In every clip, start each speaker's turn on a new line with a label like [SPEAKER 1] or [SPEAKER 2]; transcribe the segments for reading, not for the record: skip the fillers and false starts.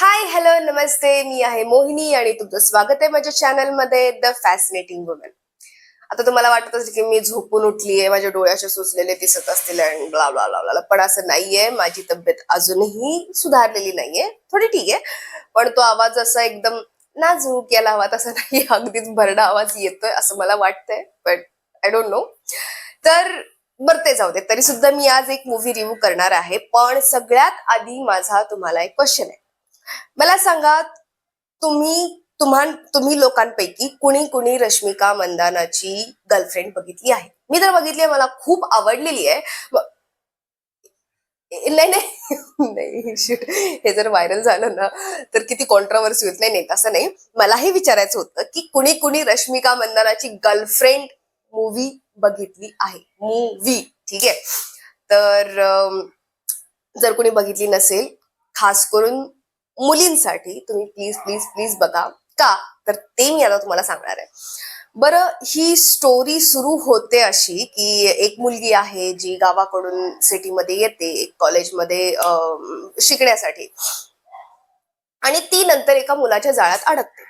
[SPEAKER 1] Hi hello नमस्ते. मी आहे मोहिनी आणि तुमचं स्वागत आहे माझ्या चॅनल मध्ये द फॅसिनेटिंग वुमन. आता तुम्हाला वाटत असेल की मी झोपून उठलीये, माझे डोळे असे सुचलेले दिसत असतील आणि ब्ला ब्ला ब्ला ब्ला, पण असं नाहीये. माझी तब्येत अजूनही सुधारलेली नाहीये, थोडी ठीक आहे, पण तो आवाज असा एकदम नाजूक याला हवा तसा नाही, अगदीच भरडा आवाज येतोय असं मला वाटतंय, बट आय डोंट नो. तर बरं ते जाऊ दे. तरी सुद्धा मी आज एक मूवी रिव्ह्यू करणार आहे, पण सगळ्यात आधी माझा तुम्हाला एक क्वेश्चन आहे. मला सांगा, तुम्ही लोकांपैकी कुणी कुणी रश्मिका मंदानाची गर्लफ्रेंड बघितली आहे? मी तर बघितली आहे, मला खूप आवडलेली आहे. नाही नाही नाही shoot. हे जर व्हायरल झालं ना तर किती कॉन्ट्रोवर्सी होत. नाही नाही तसं नाही. मला हे विचारायचं होतं की कुणी कुणी रश्मिका मंदानाची गर्लफ्रेंड मूवी बघितली आहे, मूवी. ठीक आहे. तर जर कोणी बघितली नसेल, खास करून मुलींसाठी तुम्ही प्लीज प्लीज प्लीज बघा. का तर ते मी आता तुम्हाला सांगणार आहे. बरं, ही स्टोरी सुरू होते अशी की एक मुलगी आहे जी गावाकडून सिटीमध्ये येते एक कॉलेजमध्ये शिकण्यासाठी, आणि ती नंतर एका मुलाच्या जाळ्यात अडकते.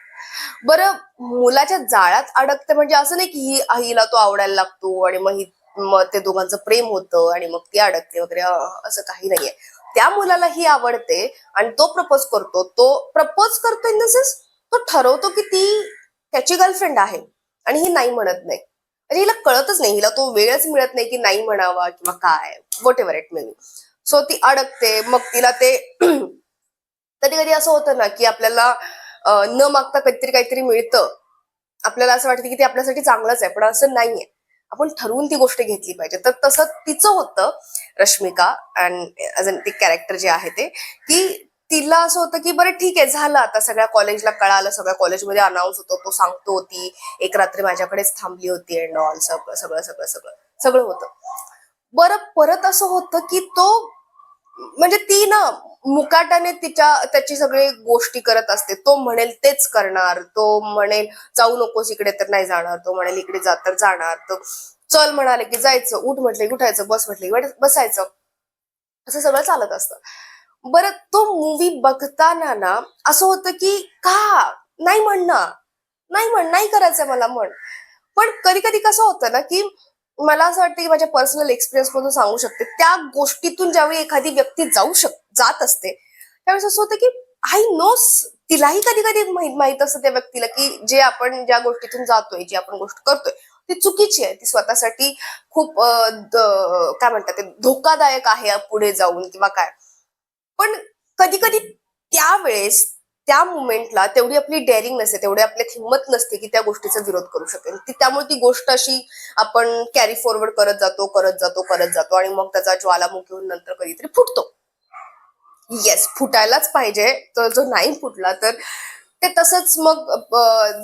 [SPEAKER 1] बरं, मुलाच्या जाळ्यात अडकते म्हणजे असं नाही की हिला तो आवडायला लागतो आणि मग ते दोघांचं प्रेम होतं आणि मग ती अडकते वगैरे, असं काही नाहीये. त्या मुलाला ही आवडते आणि तो प्रपोज करतो इन द सेन्स, तो ठरवतो की ती त्याची गर्लफ्रेंड आहे आणि ही नाही म्हणत नाही. म्हणजे हिला कळतच नाही, हिला तो वेळच मिळत नाही की नाही म्हणावा किंवा काय, what ever it may B. So ती अडकते. मग तिला ते कधी कधी असं होतं ना की आपल्याला न मागता कधीतरी काहीतरी मिळतं. आपल्याला असं वाटतं की ते आपल्यासाठी चांगलंच आहे, पण असं नाहीये. आपण ठरवून ती गोष्ट घेतली पाहिजे. तर तसं तिचं होतं रश्मिका अँड ते कॅरेक्टर जे आहे ते, की तिला असं होतं की बरं ठीक आहे, झालं आता, सगळ्या कॉलेजला कळालं, सगळ्या कॉलेजमध्ये अनाऊन्स होतो, तो सांगतो ती एक रात्री माझ्याकडेच थांबली होती अँड ऑल, सगळं सगळं सगळं सगळं सगळं होतं. बरं, परत असं होतं की तो, म्हणजे ती ना मुकाट्याने त्याची सगळी गोष्टी करत असते. तो म्हणेल तेच करणार, तो म्हणेल जाऊ नकोस इकडे तर नाही जाणार, तो म्हणेल इकडे जा तर जाणार, तो चल म्हणाले की जायचं, उठ म्हटले की उठायचं, बस म्हटले की बसायचं, असं सगळं चालत असतं. बरं, तो मूवी बघताना ना असं होतं की का नाही म्हणणार, नाही करायचंय मला म्हण. पण कधी कधी कसं होतं ना की मला असं वाटतं की माझ्या पर्सनल एक्सपिरियन्स मधून सांगू शकते, त्या गोष्टीतून ज्यावेळी एखादी व्यक्ती जात असते त्यावेळेस असं होतं की आय नोस, तिलाही कधी कधी माहित असतं त्या व्यक्तीला की जे आपण ज्या गोष्टीतून जातोय, जी आपण गोष्ट करतोय ती चुकीची आहे, ती स्वतःसाठी खूप काय म्हणतात ते, धोकादायक आहे पुढे जाऊन किंवा काय. पण कधी कधी त्यावेळेस त्या मुमेंटला तेवढी आपली डेअरिंग नसते, तेवढी आपल्यात हिंमत नसते की त्या गोष्टीचा विरोध करू शकेल. त्यामुळे ती गोष्ट अशी आपण कॅरी फॉरवर्ड करत जातो आणि मग त्याचा ज्वालामुखी होऊन नंतर कधीतरी फुटतो. येस, फुटायलाच पाहिजे. तर जो नाही फुटला तर ते तसंच मग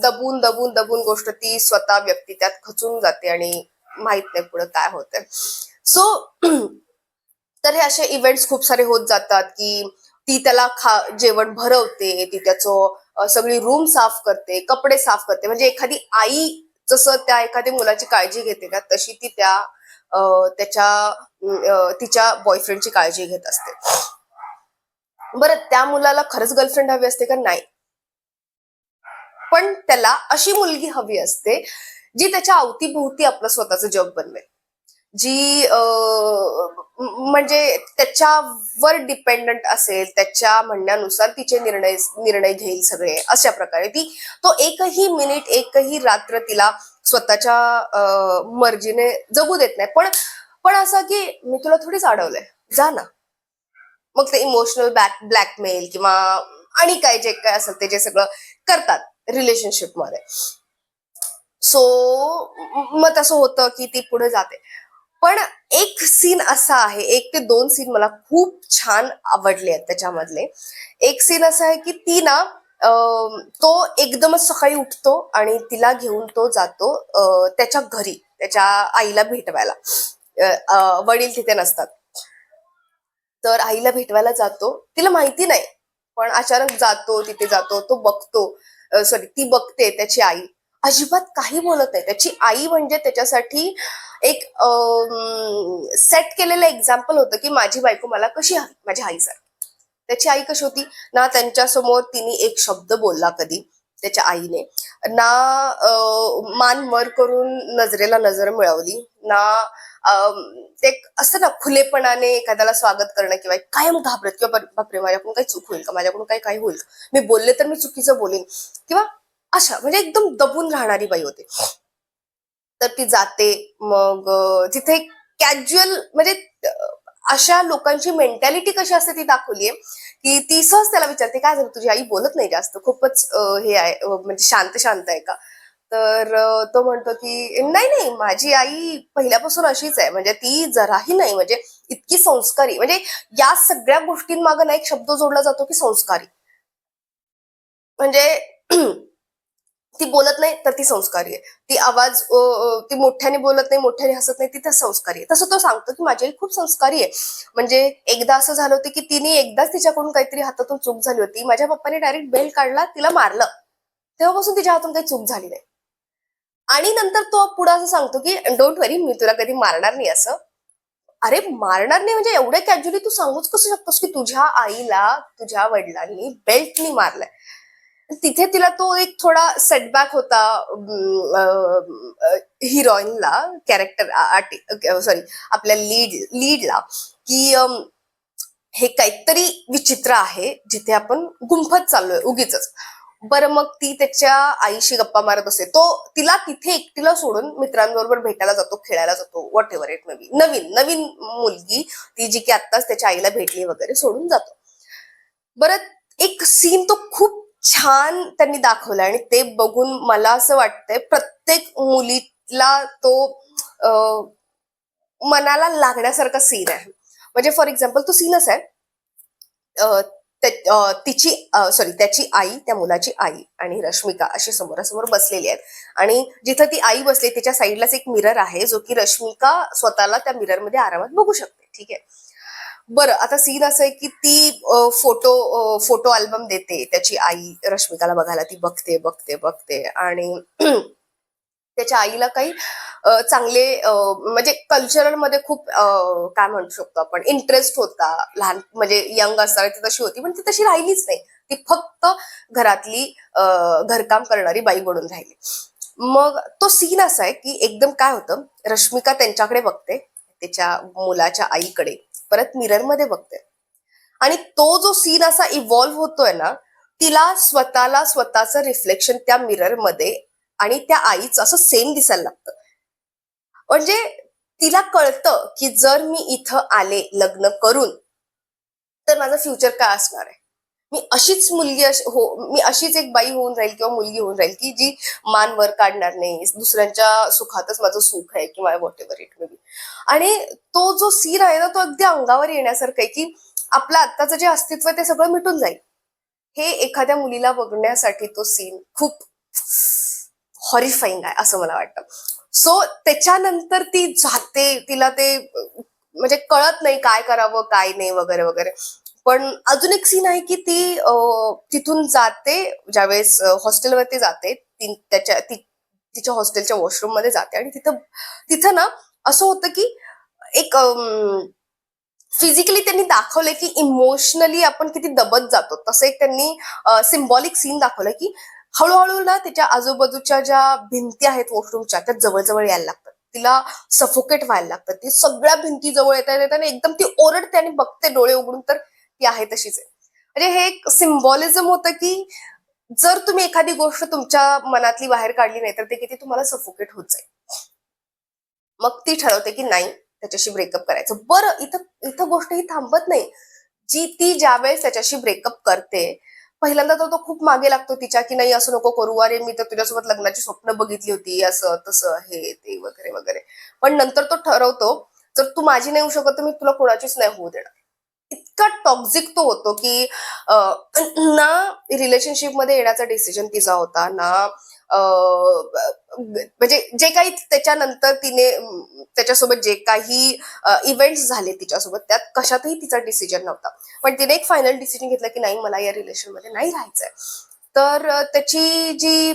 [SPEAKER 1] दबून दबून दबून गोष्ट ती स्वतः व्यक्ती त्यात खचून जाते आणि माहित नाही पुढे काय होतंय. सो तर हे असे इव्हेंट्स खूप सारे होत जातात की ती त्याला जेवण भरवते, ती त्याचं सगळी रूम साफ करते, कपडे साफ करते. म्हणजे एखादी आई जसं त्या एखाद्या मुलाची काळजी घेते ना, तशी ती तिच्या बॉयफ्रेंडची काळजी घेत असते. बरं, त्या मुलाला खरंच गर्लफ्रेंड हवी असते का? नाही. पण त्याला अशी मुलगी हवी असते जी त्याच्या अवतीभोवती आपलं स्वतःचं जग बनवेल, जी म्हणजे त्याच्यावर डिपेंडंट असेल, त्याच्या म्हणण्यानुसार तिचे निर्णय घेईल सगळे, अशा प्रकारे ती तो एकही मिनिट, एकही रात्र तिला स्वतःच्या मर्जीने जगू देत नाही. पण पण असं की मी तुला थोडीच अडवलंय, जा ना. मग ते इमोशनल ब्लॅकमेल किंवा आणि काय जे काय असेल ते जे सगळं करतात रिलेशनशिपमध्ये. सो मग तसं होतं की ती पुढे जाते. पण एक सीन असा आहे, एक ते दोन सीन मला खूप छान आवडले आहेत त्याच्यामधले. एक सीन असा आहे की ती ना तो एकदमच सकाळी उठतो आणि तिला घेऊन तो जातो त्याच्या घरी, त्याच्या आईला भेटवायला. वडील तिथे नसतात, तर आईला भेटवायला जातो. तिला माहिती नाही, पण अचानक जातो, तिथे जातो, तो बघतो, सॉरी ती बघते त्याची आई. अजिबात काही बोलत नाही. त्याची आई म्हणजे त्याच्यासाठी एक सेट केलेलं एक्झाम्पल होतं की माझी बायको मला कशी हवी, माझ्या आईसारखी. त्याची आई कशी होती ना, त्यांच्यासमोर तिने एक शब्द बोलला कधी त्याच्या आईने ना, मान वर करून नजरेला नजर मिळवली ना, ते असं ना खुलेपणाने एखाद्याला स्वागत करणं किंवा कायम घाबरत किंवा बापरे माझ्याकडून काही चूक होईल का, माझ्याकडून काही होईल का, मी बोलले तर मी चुकीचं बोलेन किंवा अशा म्हणजे एकदम दबून राहणारी बाई होती. तर ती जाते मग तिथे कॅज्युअल म्हणजे अशा लोकांची मेंटॅलिटी कशी असते ती दाखवलीये की ती सहज त्याला विचारते काय झालं, तुझी आई बोलत नाही जास्त, खूपच हे आहे म्हणजे शांत शांत आहे का. तर तो म्हणतो की नाही नाही, माझी आई पहिल्यापासून अशीच आहे, म्हणजे ती जराही नाही म्हणजे इतकी संस्कारी, म्हणजे या सगळ्या गोष्टींमागे ना एक शब्द जोडला जातो की संस्कारी. म्हणजे ती बोलत नाही तर ती संस्कारी आहे, ती आवाज ती मोठ्याने बोलत नाही, मोठ्याने हसत नाही, ती तर संस्कारी आहे. तसं तो सांगतो की माझी आई खूप संस्कारी आहे. म्हणजे एकदा असं झालं होतं की तिने एकदाच तिच्याकडून काहीतरी हातातून चूक झाली होती, माझ्या पप्पाने डायरेक्ट बेल्ट काढला, तिला मारलं, तेव्हापासून तिच्या हातून काही चूक झाली नाही. आणि नंतर तो पुढे असं सांगतो की डोंट वरी, मी तुला कधी मारणार नाही असं. अरे मारणार नाही म्हणजे एवढ्या कॅज्युअली तू सांगूच कसं शकतोस की तुझ्या आईला तुझ्या वडिलांनी बेल्टनी मारलंय. तिथे तिला तो एक थोडा सेटबॅक होता हिरोईनला, कॅरेक्टर सॉरी आपल्या लीडला, की हे काहीतरी विचित्र आहे जिथे आपण गुंफत चाललोय उगीच. बरं मग ती त्याच्या आईशी गप्पा मारत असते, तो तिला तिथे एकटीला सोडून मित्रांबरोबर भेटायला जातो, खेळायला जातो, whatever it may be, नवीन नवीन मुलगी ती जी की आत्ताच त्याच्या आईला भेटली वगैरे सोडून जातो. बरं एक सीन तो खूप छान त्यांनी दाखवला आणि ते बघून मला असं वाटतंय प्रत्येक मुलीला तो मनाला लागण्यासारखा सीन आहे. म्हणजे फॉर एक्झाम्पल तो सीन असा आहे, तिची सॉरी त्याची आई, त्या मुलाची आई आणि रश्मिका अशी समोरासमोर बसलेली आहेत आणि जिथं ती आई बसली त्याच्या साईडलाच एक मिरर आहे जो की रश्मिका स्वतःला त्या मिरर मध्ये आरामात बघू शकते. ठीक आहे. बरं आता सीन असं आहे की ती फोटो अल्बम देते त्याची आई रश्मिकाला बघायला, ती बघते बघते बघते आणि त्याच्या आईला काही चांगले म्हणजे कल्चरल मध्ये खूप काय म्हणू शकतो आपण इंटरेस्ट होता लहान, म्हणजे यंग असताना ती तशी होती, पण ती तशी राहिलीच नाही, ती फक्त घरातली घरकाम करणारी बाई बनून राहिली. मग तो सीन असा आहे की एकदम काय होतं, रश्मिका त्यांच्याकडे बघते, त्याच्या मुलाच्या आईकडे, परत मिरर मध्ये बघते आणि तो जो सीन असा इव्हॉल्व्ह होतोय ना, तिला स्वतःला स्वतःचं रिफ्लेक्शन त्या मिरर मध्ये आणि त्या आईचं असं सेम दिसायला लागतं. म्हणजे तिला कळतं की जर मी इथं आले लग्न करून तर माझं फ्युचर काय असणार आहे. मी अशीच मुलगी हो, मी अशीच एक बाई होऊन राहील किंवा मुलगी होऊन राहील की जी मान वर काढणार नाही, दुसऱ्यांच्या सुखातच माझं सुख आहे किंवा व्हॉट एव्हर इट मे बी. आणि तो जो सीन आहे ना तो अगदी अंगावर येण्यासारखं आहे की आपलं आत्ताचं जे अस्तित्व आहे ते सगळं मिटून जाईल. हे एखाद्या मुलीला बघण्यासाठी तो सीन खूप हॉरिफाईंग आहे असं मला वाटतं. सो त्याच्यानंतर ती जाते, तिला ते म्हणजे कळत नाही काय करावं काय नाही वगैरे वगैरे. पण अजून एक सीन आहे की ती तिथून जाते ज्यावेळेस हॉस्टेलवरती जाते, तिच्या हॉस्टेलच्या वॉशरूम मध्ये जाते आणि तिथं तिथं ना असं होतं की एक फिजिकली त्यांनी दाखवलंय की इमोशनली आपण किती दबत जातो, तसं एक त्यांनी सिम्बॉलिक सीन दाखवलंय की हळूहळू ना तिच्या आजूबाजूच्या ज्या भिंती आहेत वॉशरूमच्या त्या जवळ यायला लागतात, तिला सफोकेट व्हायला लागतात, ती सगळ्या भिंती जवळ येतात आणि एकदम ती ओरडते आणि बघते डोळे उघडून तर ती आहे तशीच आहे. म्हणजे हे एक सिम्बॉलिझम होतं की जर तुम्ही एखादी गोष्ट तुमच्या मनातली बाहेर काढली नाही तर ते किती तुम्हाला सफोकेट होत जाईल. मग ती ठरवते की नाही त्याच्याशी ब्रेकअप करायचं. बरं इथं इथं गोष्ट ही थांबत नाही. ती ज्यावेळेस त्याच्याशी ब्रेकअप करते, पहिल्यांदा तर तो खूप मागे लागतो तिच्या की नाही असं नको करू, अरे मी तर तुझ्यासोबत लग्नाची स्वप्न बघितली होती, असं तसं हे ते वगैरे वगैरे. पण नंतर तो ठरवतो जर तू माझी नाही होऊ शकत तर मी तुला कोणाचीच नाही होऊ देणार. इतका टॉक्झिक तो होतो की ना रिलेशनशिप मध्ये येण्याचा डिसिजन तिचा होता ना, म्हणजे जे काही त्याच्यानंतर तिने त्याच्यासोबत जे काही इव्हेंट्स झाले तिच्यासोबत त्यात कशातही तिचा डिसिजन नव्हता. पण तिने एक फायनल डिसिजन घेतला की नाही मला या रिलेशन मध्ये नाही राहायचंय. तर त्याची जी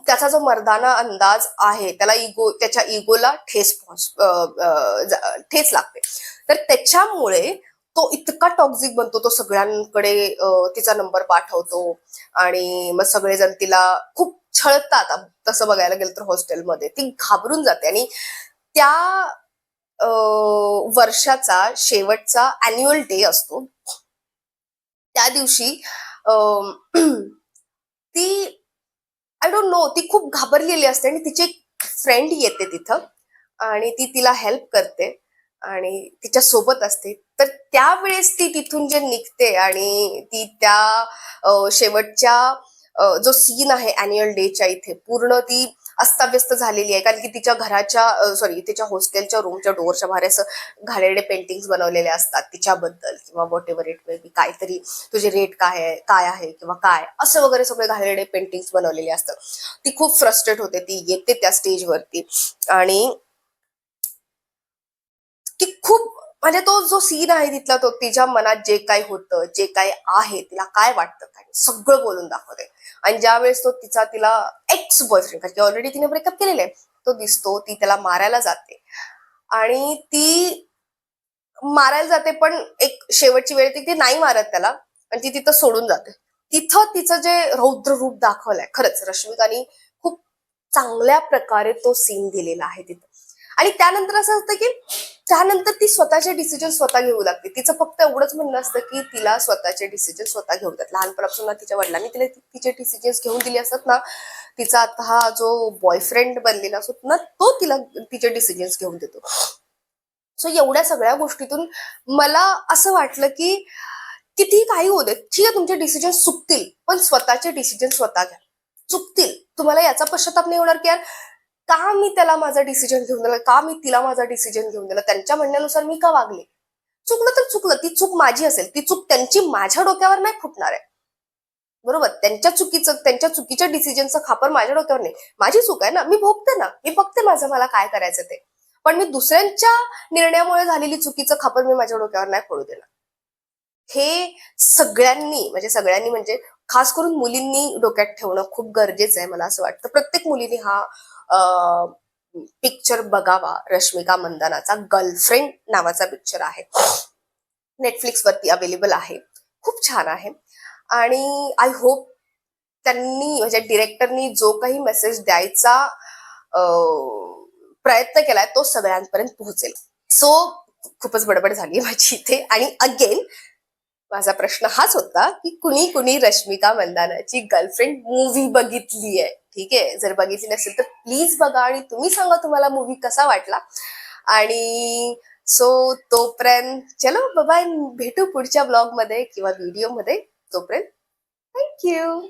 [SPEAKER 1] त्याचा जो मर्दाना अंदाज आहे त्याला त्याच्या इगोला ठेच लागते. तर त्याच्यामुळे तो इतका टॉक्झिक बनतो, तो सगळ्यांकडे तिचा नंबर पाठवतो आणि मग सगळेजण तिला खूप छळतात. तसं बघायला गेलं तर हॉस्टेलमध्ये ती घाबरून जाते आणि त्या वर्षाचा शेवटचा अॅन्युअल डे असतो. त्या दिवशी अं, ती आय डोंट नो, ती खूप घाबरलेली असते आणि तिची एक फ्रेंड येते तिथं आणि ती तिला हेल्प करते आणि तिच्या सोबत असते. तर त्यावेळेस ती तिथून जे निघते आणि ती त्या शेवटच्या जो सीन आहे अॅन्युअल डेच्या इथे पूर्ण ती अस्ताव्यस्त झालेली आहे, कारण की तिच्या घराच्या सॉरी तिच्या हॉस्टेलच्या रूमच्या डोअरच्या बाहेर असं घाणेरडे पेंटिंग्स बनवलेले असतात तिच्याबद्दल किंवा व्हॉट एव्हर इट मे बी, काहीतरी तुझे रेट काय आहे किंवा काय असं वगैरे सगळे घाणेरडे पेंटिंग्स बनवलेले असतात. ती खूप फ्रस्ट्रेट होते, ती येते त्या स्टेजवरती आणि की खूप म्हणजे तो जो सीन आहे तिथला, तो तिच्या मनात जे काही होतं, जे काही आहे, तिला काय वाटतं काय सगळं बोलून दाखवते. आणि ज्यावेळेस तो तिला एक्स बॉयफ्रेंड, कारण की ऑलरेडी तिने ब्रेकअप केलेले आहे, तो दिसतो, ती त्याला मारायला जाते आणि ती मारायला जाते, पण एक शेवटची वेळ ती नाही मारत त्याला आणि ती तिथं सोडून जाते. तिथं तिचं जे रौद्र रूप दाखवलंय खरंच रश्मिकानी खूप चांगल्या प्रकारे तो सीन दिलेला आहे तिथं. आणि त्यानंतर असं असतं की त्यानंतर ती स्वतःचे डिसिजन स्वतः घेऊ लागते. तिचं फक्त एवढंच म्हणणं असतं की तिला स्वतःचे डिसिजन स्वतः घेऊ देतात. लहानपणापासून तिच्या वडिलांनी तिला तिचे डिसिजन्स घेऊन दिले असतात ना, तिचा आता हा जो बॉयफ्रेंड बनलेला असतो ना, तो तिला तिचे डिसिजन्स घेऊन देतो. सो एवढ्या सगळ्या गोष्टीतून मला असं वाटलं की किती काही होऊ दे, ठीक आहे तुमचे डिसिजन चुकतील, पण स्वतःचे डिसिजन स्वतः घ्या. चुकतील, तुम्हाला याचा पश्चाताप नाही होणार की यार का मी त्याला माझा डिसिजन घेऊन दिला, का मी तिला माझा डिसिजन घेऊन दिला, त्यांच्या म्हणण्यानुसार मी का वागले. चुकलं तर चुकलं, ती चूक माझी असेल, ती चूक त्यांची माझ्या डोक्यावर नाही फुटणार आहे. बरोबर, त्यांच्या चुकीच्या डिसिजनचं खापर माझ्या डोक्यावर नाही. माझी चूक आहे ना, मी भोगते ना, मी बघते माझं मला काय करायचं ते. पण मी दुसऱ्यांच्या निर्णयामुळे झालेली चुकीचं खापर मी माझ्या डोक्यावर नाही पडू देणार. हे सगळ्यांनी म्हणजे खास करून मुलींनी डोक्यात ठेवणं खूप गरजेचं आहे. मला असं वाटतं प्रत्येक मुलीने हा पिक्चर बघावा. रश्मिका मंदानाचा गर्लफ्रेंड नावाचा पिक्चर आहे, नेटफ्लिक्स वरती अवेलेबल आहे. खूप छान आहे आणि आय होप त्यांनी म्हणजे डिरेक्टरनी जो काही मेसेज द्यायचा प्रयत्न केलाय तो सगळ्यांपर्यंत पोहोचेल. सो खूपच बडबड झाली माझी इथे. आणि अगेन माझा प्रश्न हाच होता की कुणी कुणी रश्मिका मंदानाची गर्लफ्रेंड मूवी बघितली आहे. ठीक आहे, जर बघितली नसेल तर प्लीज बघा आणि तुम्ही सांगा तुम्हाला मूवी कसा वाटला. आणि सो तोपर्यंत चलो बाय, भेटू पुढच्या ब्लॉग मध्ये किंवा व्हिडिओ मध्ये. तोपर्यंत थँक्यू.